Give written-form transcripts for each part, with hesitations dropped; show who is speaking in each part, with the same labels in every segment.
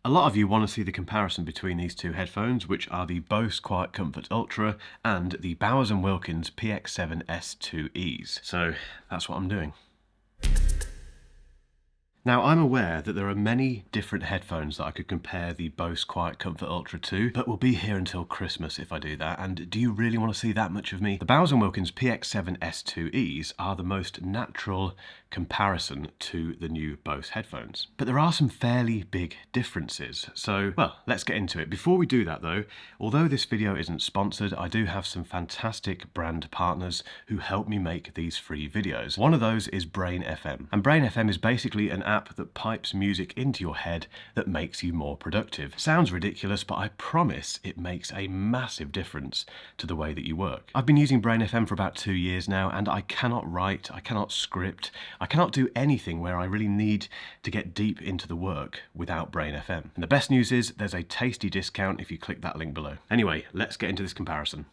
Speaker 1: A lot of you want to see the comparison between these two headphones, which are the Bose QuietComfort Ultra and the Bowers Wilkins Px7 S2es. So that's what I'm doing. Now, I'm aware that there are many different headphones that I could compare the Bose QuietComfort Ultra to, but we'll be here until Christmas if I do that, and do you really want to see that much of me? The Bowers Wilkins Px7 S2es are the most natural comparison to the new Bose headphones. But there are some fairly big differences, so, well, let's get into it. Before we do that though, although this video isn't sponsored, I do have some fantastic brand partners who help me make these free videos. One of those is Brain FM, and Brain FM is basically an app that pipes music into your head that makes you more productive. Sounds ridiculous, but I promise it makes a massive difference to the way that you work. I've been using Brain FM for about 2 years now, and I cannot write, I cannot script, I cannot do anything where I really need to get deep into the work without Brain FM. And the best news is there's a tasty discount if you click that link below. Anyway, let's get into this comparison.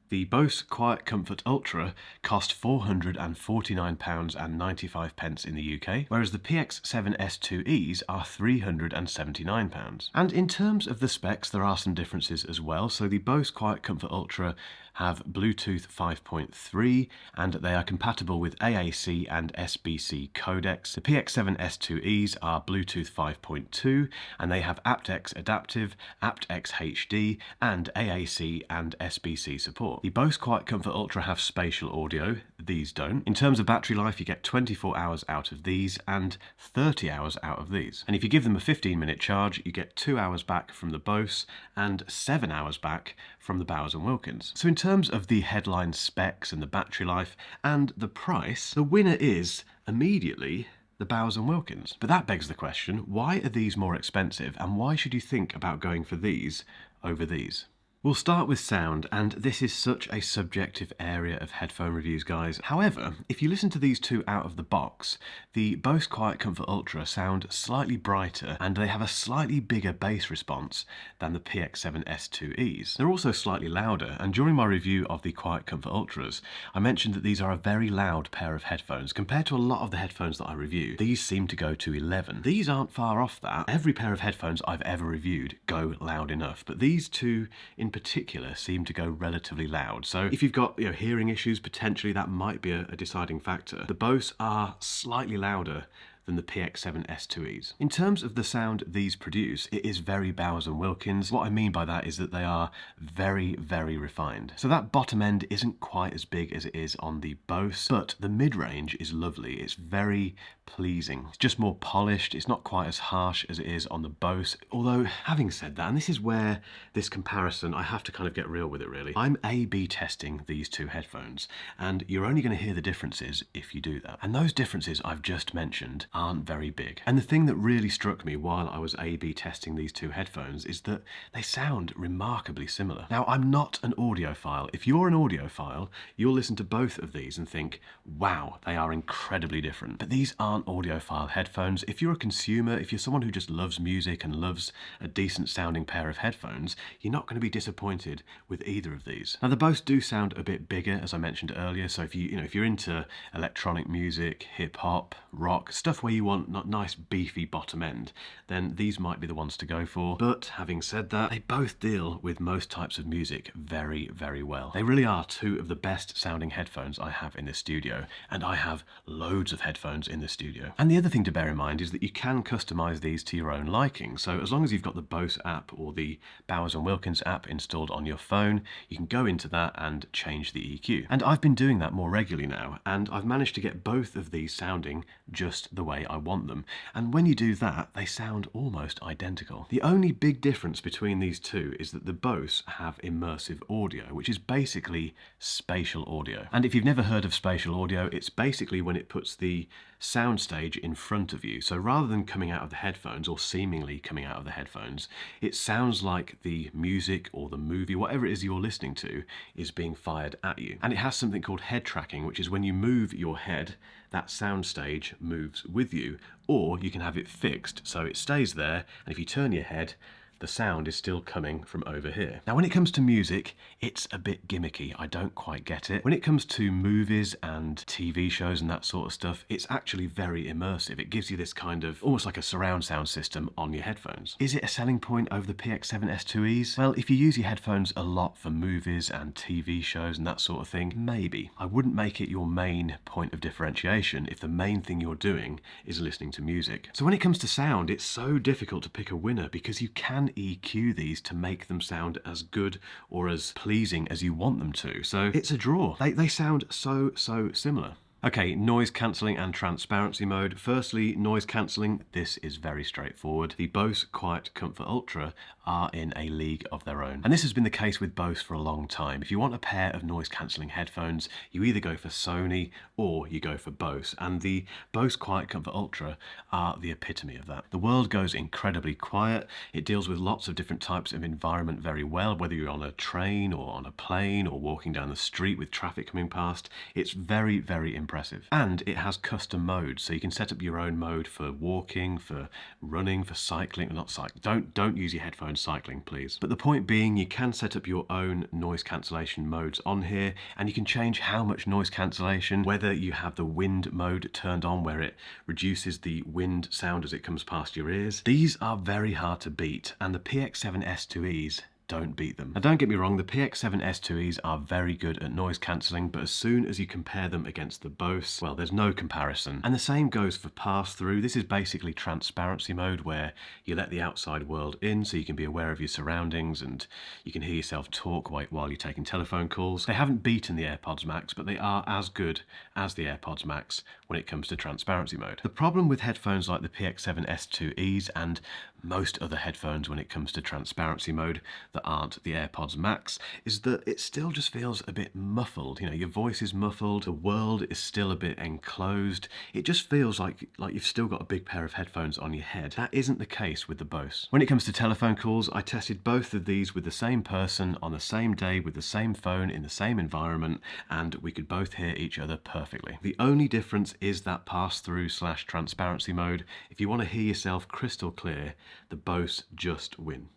Speaker 1: The Bose QuietComfort Ultra cost £449.95 in the UK, whereas the Px7 S2es are £379. And in terms of the specs, there are some differences as well. So the Bose QuietComfort Ultra have Bluetooth 5.3 and they are compatible with AAC and SBC codecs. The Px7 S2es are Bluetooth 5.2 and they have aptX Adaptive, aptX HD and AAC and SBC support. The Bose QuietComfort Ultra have spatial audio, these don't. In terms of battery life, you get 24 hours out of these and 30 hours out of these. And if you give them a 15-minute charge, you get 2 hours back from the Bose and 7 hours back from the Bowers Wilkins. So in terms of the headline specs and the battery life and the price, the winner is immediately the Bowers Wilkins. But that begs the question, why are these more expensive and why should you think about going for these over these? We'll start with sound, and this is such a subjective area of headphone reviews, guys. However, if you listen to these two out of the box, the Bose QuietComfort Ultra sound slightly brighter and they have a slightly bigger bass response than the Px7 S2es. They're also slightly louder, and during my review of the QuietComfort Ultras, I mentioned that these are a very loud pair of headphones. Compared to a lot of the headphones that I review, these seem to go to 11. These aren't far off that. Every pair of headphones I've ever reviewed go loud enough, but these two in particular seem to go relatively loud. So if you've got hearing issues, potentially that might be a deciding factor. The Bose are slightly louder than the Px7 S2es. In terms of the sound these produce, it is very Bowers Wilkins. What I mean by that is that they are very, very refined. So that bottom end isn't quite as big as it is on the Bose, but the mid-range is lovely. It's very pleasing. It's just more polished. It's not quite as harsh as it is on the Bose. Although, having said that, and this is where this comparison, I have to kind of get real with it really. I'm A/B testing these two headphones, and you're only going to hear the differences if you do that. And those differences I've just mentioned aren't very big. And the thing that really struck me while I was A/B testing these two headphones is that they sound remarkably similar. Now, I'm not an audiophile. If you're an audiophile, you'll listen to both of these and think, wow, they are incredibly different. But these aren't audiophile headphones. If you're a consumer, if you're someone who just loves music and loves a decent sounding pair of headphones, you're not going to be disappointed with either of these. Now, the Bose do sound a bit bigger, as I mentioned earlier. So if if you're into electronic music, hip hop, rock, stuff where you want not nice beefy bottom end, then these might be the ones to go for. But having said that, they both deal with most types of music very, very well. They really are two of the best sounding headphones I have in this studio, and I have loads of headphones in the studio. And the other thing to bear in mind is that you can customize these to your own liking. So as long as you've got the Bose app or the Bowers Wilkins app installed on your phone, you can go into that and change the EQ. And I've been doing that more regularly now, and I've managed to get both of these sounding just the way I want them. And when you do that, they sound almost identical. The only big difference between these two is that the Bose have immersive audio, which is basically spatial audio. And if you've never heard of spatial audio, it's basically when it puts the soundstage in front of you. So rather than coming out of the headphones or seemingly coming out of the headphones, it sounds like the music or the movie, whatever it is you're listening to, is being fired at you. And it has something called head tracking, which is when you move your head, that soundstage moves with you, or you can have it fixed so it stays there, and if you turn your head, the sound is still coming from over here. Now when it comes to music, it's a bit gimmicky. I don't quite get it. When it comes to movies and TV shows and that sort of stuff, it's actually very immersive. It gives you this kind of almost like a surround sound system on your headphones. Is it a selling point over the Px7 S2es? Well, if you use your headphones a lot for movies and TV shows and that sort of thing, maybe. I wouldn't make it your main point of differentiation if the main thing you're doing is listening to music. So when it comes to sound, it's so difficult to pick a winner because you can EQ these to make them sound as good or as pleasing as you want them to. So it's a draw. They sound so similar. Okay, noise cancelling and transparency mode. Firstly, noise cancelling, this is very straightforward. The Bose QuietComfort Ultra are in a league of their own. And this has been the case with Bose for a long time. If you want a pair of noise cancelling headphones, you either go for Sony or you go for Bose. And the Bose QuietComfort Ultra are the epitome of that. The world goes incredibly quiet. It deals with lots of different types of environment very well, whether you're on a train or on a plane or walking down the street with traffic coming past. It's very impressive. And it has custom modes, so you can set up your own mode for walking, for running, for cycling. Not cycling. Don't use your headphones cycling, please. But the point being, you can set up your own noise cancellation modes on here, and you can change how much noise cancellation, whether you have the wind mode turned on where it reduces the wind sound as it comes past your ears. These are very hard to beat, and the Px7 S2es don't beat them. Now don't get me wrong, the Px7 S2es are very good at noise cancelling, but as soon as you compare them against the Bose, well, there's no comparison. And the same goes for pass-through. This is basically transparency mode, where you let the outside world in so you can be aware of your surroundings and you can hear yourself talk while you're taking telephone calls. They haven't beaten the AirPods Max, but they are as good as the AirPods Max when it comes to transparency mode. The problem with headphones like the Px7 S2es and most other headphones when it comes to transparency mode that aren't the AirPods Max is that it still just feels a bit muffled. You know, your voice is muffled, the world is still a bit enclosed. It just feels like you've still got a big pair of headphones on your head. That isn't the case with the Bose. When it comes to telephone calls, I tested both of these with the same person on the same day with the same phone in the same environment, and we could both hear each other perfectly. The only difference is that pass-through / transparency mode. If you want to hear yourself crystal clear, the Bose just win.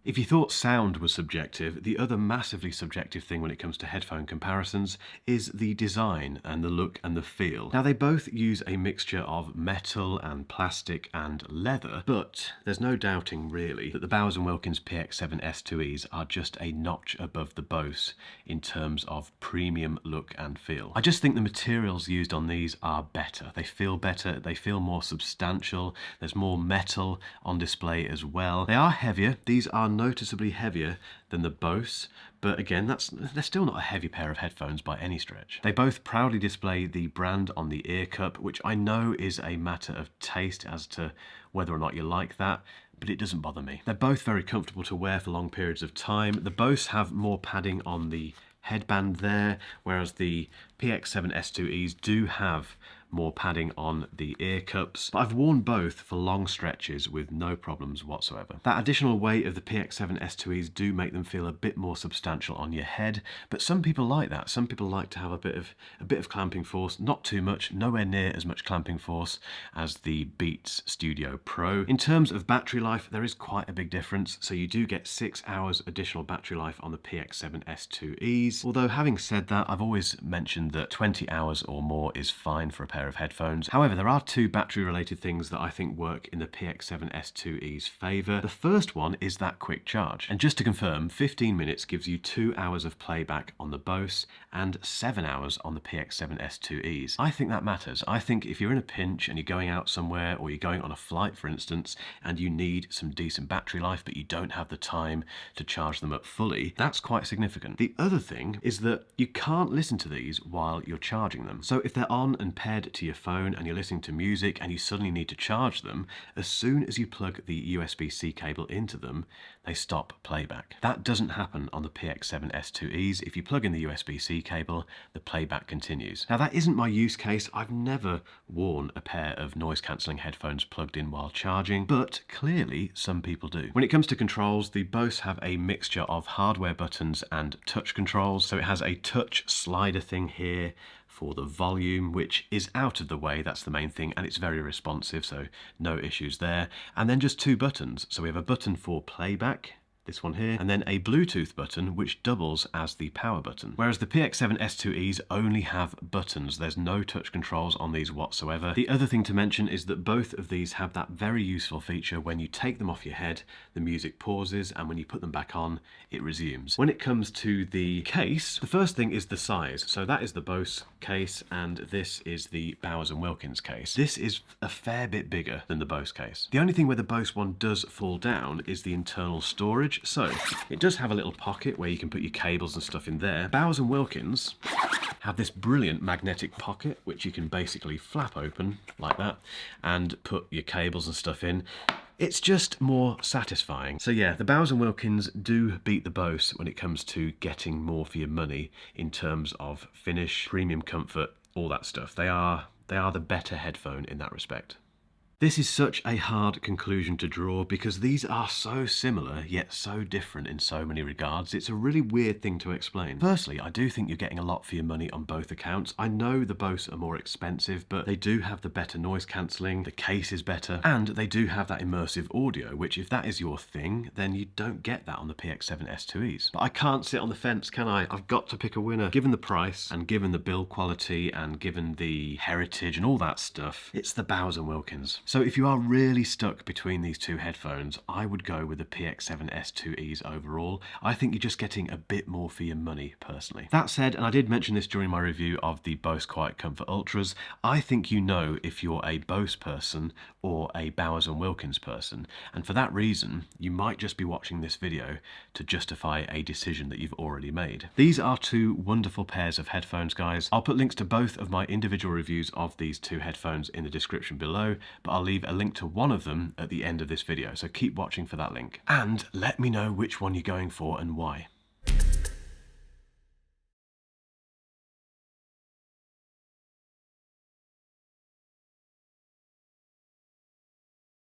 Speaker 1: If you thought sound was subjective, the other massively subjective thing when it comes to headphone comparisons is the design and the look and the feel. Now they both use a mixture of metal and plastic and leather, but there's no doubting really that the Bowers Wilkins Px7 S2es are just a notch above the Bose in terms of premium look and feel. I just think the materials used on these are better. They feel better, they feel more substantial, there's more metal on display as well. They are heavier. These are noticeably heavier than the Bose, but again, they're still not a heavy pair of headphones by any stretch. They both proudly display the brand on the ear cup, which I know is a matter of taste as to whether or not you like that, but it doesn't bother me. They're both very comfortable to wear for long periods of time. The Bose have more padding on the headband there, whereas the Px7 S2es do have more padding on the ear cups. But I've worn both for long stretches with no problems whatsoever. That additional weight of the Px7 S2es do make them feel a bit more substantial on your head, but some people like that. Some people like to have a bit of clamping force, not too much, nowhere near as much clamping force as the Beats Studio Pro. In terms of battery life, there is quite a big difference. So you do get 6 hours additional battery life on the Px7 S2es. Although having said that, I've always mentioned that 20 hours or more is fine for a pair of headphones. However, there are two battery related things that I think work in the Px7 S2e's favour. The first one is that quick charge. And just to confirm, 15 minutes gives you 2 hours of playback on the Bose and 7 hours on the Px7 S2e's. I think that matters. I think if you're in a pinch and you're going out somewhere or you're going on a flight, for instance, and you need some decent battery life but you don't have the time to charge them up fully, that's quite significant. The other thing is that you can't listen to these while you're charging them. So if they're on and paired to your phone and you're listening to music and you suddenly need to charge them, as soon as you plug the USB-C cable into them, they stop playback. That doesn't happen on the Px7 S2e's. If you plug in the USB-C cable, the playback continues. Now that isn't my use case. I've never worn a pair of noise cancelling headphones plugged in while charging, but clearly some people do. When it comes to controls, the Bose have a mixture of hardware buttons and touch controls. So it has a touch slider thing here for the volume, which is out of the way, that's the main thing, and it's very responsive, so no issues there. And then just 2 buttons. So we have a button for playback, this one here, and then a Bluetooth button which doubles as the power button. Whereas the Px7 S2es only have buttons. There's no touch controls on these whatsoever. The other thing to mention is that both of these have that very useful feature: when you take them off your head, the music pauses, and when you put them back on, it resumes. When it comes to the case, the first thing is the size. So that is the Bose case, and this is the Bowers Wilkins case. This is a fair bit bigger than the Bose case. The only thing where the Bose one does fall down is the internal storage. So it does have a little pocket where you can put your cables and stuff in there. Bowers and Wilkins have this brilliant magnetic pocket which you can basically flap open like that and put your cables and stuff in. It's just more satisfying. So yeah, the Bowers and Wilkins do beat the Bose when it comes to getting more for your money in terms of finish, premium comfort, all that stuff. They are the better headphone in that respect. This is such a hard conclusion to draw because these are so similar yet so different in so many regards. It's a really weird thing to explain. Firstly, I do think you're getting a lot for your money on both accounts. I know the Bose are more expensive, but they do have the better noise cancelling, the case is better, and they do have that immersive audio, which if that is your thing, then you don't get that on the Px7 S2es. But I can't sit on the fence, can I? I've got to pick a winner. Given the price, and given the build quality, and given the heritage and all that stuff, it's the Bowers and Wilkins. So if you are really stuck between these 2 headphones, I would go with the Px7 S2es overall. I think you're just getting a bit more for your money, personally. That said, and I did mention this during my review of the Bose QuietComfort Ultras, I think you know if you're a Bose person or a Bowers and Wilkins person, and for that reason, you might just be watching this video to justify a decision that you've already made. These are 2 wonderful pairs of headphones, guys. I'll put links to both of my individual reviews of these 2 headphones in the description below, but I'll leave a link to one of them at the end of this video, so keep watching for that link. And let me know which one you're going for and why.